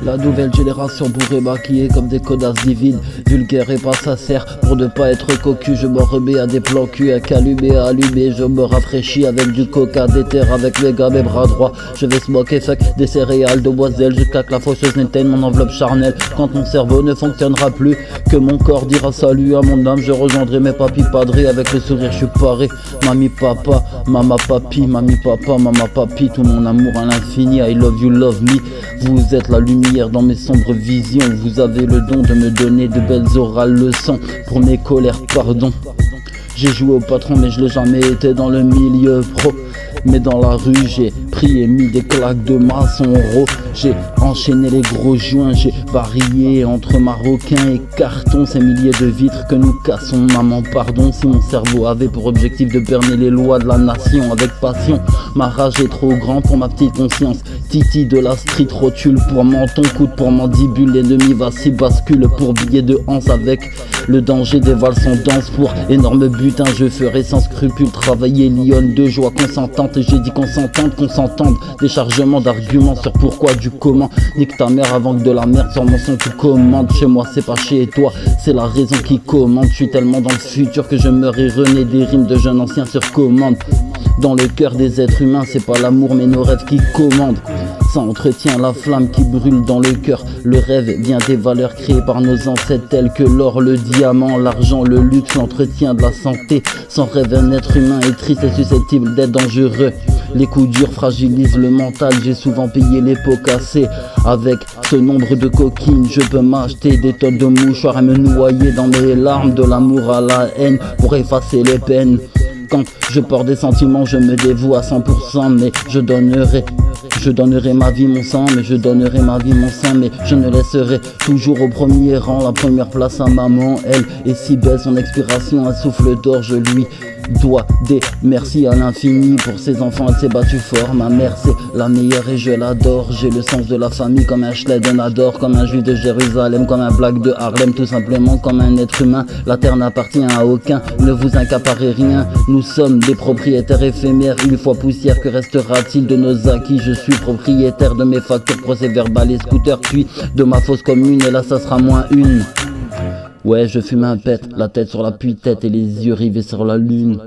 La nouvelle génération bourrée maquillée comme des connasses divines, vulgaire et pas sincère. Pour ne pas être cocu, je m'en remets à des plans cul, un calumet à allumer. Je me rafraîchis avec du coca, des terres avec mes gars, mes bras droits. Je vais smoker fuck des céréales, demoiselles. Je claque la faucheuse n'éteigne mon enveloppe charnelle. Quand mon cerveau ne fonctionnera plus, que mon corps dira salut à mon âme, je rejoindrai mes papis padrés avec le sourire, je suis paré. Mamie papa, mama papi, mamie papa, mama papi, tout mon amour à l'infini. I love you, love me. Vous êtes la lumière dans mes sombres visions. Vous avez le don de me donner de belles orales leçons. Pour mes colères, pardon. J'ai joué au patron mais je l'ai jamais été dans le milieu pro. Mais dans la rue j'ai pris et mis des claques de maçon ro. J'ai enchaîné les gros joints, j'ai varié entre marocains et carton. Ces milliers de vitres que nous cassons, maman pardon. Si mon cerveau avait pour objectif de berner les lois de la nation avec passion. Ma rage est trop grande pour ma petite conscience. Titi de la street rotule pour menton, coude pour mandibule. L'ennemi va s'y bascule pour billets de hanse avec le danger des valses en danse. Pour énorme butin je ferai sans scrupule travailler lionne de joie consentante. Et j'ai dit consentante, qu'on s'entende. Déchargement d'arguments sur pourquoi du comment. Nique ta mère avant que de la merde sur mon son tu commandes. Chez moi c'est pas chez toi, c'est la raison qui commande. Je suis tellement dans le futur que je me et rené des rimes de jeunes anciens sur commande. Dans le cœur des êtres humains c'est pas l'amour mais nos rêves qui commandent. Ça entretient la flamme qui brûle dans le cœur. Le rêve vient des valeurs créées par nos ancêtres telles que l'or, le diamant, l'argent, le luxe, l'entretien de la santé. Sans rêve un être humain est triste et susceptible d'être dangereux. Les coups durs fragilisent le mental, j'ai souvent payé les pots cassés. Avec ce nombre de coquines, je peux m'acheter des tonnes de mouchoirs et me noyer dans mes larmes, de l'amour à la haine pour effacer les peines. Quand je porte des sentiments, je me dévoue à 100%, mais je donnerai ma vie, mon sang, mais je donnerai ma vie, mon sang, mais je ne laisserai toujours au premier rang la première place à maman. Elle est si belle, son expiration, un souffle d'or, je lui dois des merci à l'infini. Pour ses enfants elle s'est battue fort. Ma mère c'est la meilleure et je l'adore. J'ai le sens de la famille comme un Schleiden adore. Comme un juif de Jérusalem, comme un black de Harlem. Tout simplement comme un être humain. La terre n'appartient à aucun, ne vous accaparez rien. Nous sommes des propriétaires éphémères. Une fois poussière, que restera-t-il de nos acquis? Je suis propriétaire de mes factures, procès-verbal et scooter. Puis de ma fosse commune et là ça sera moins une. Ouais, je fume un pet, la tête sur la pue-tête et les yeux rivés sur la lune.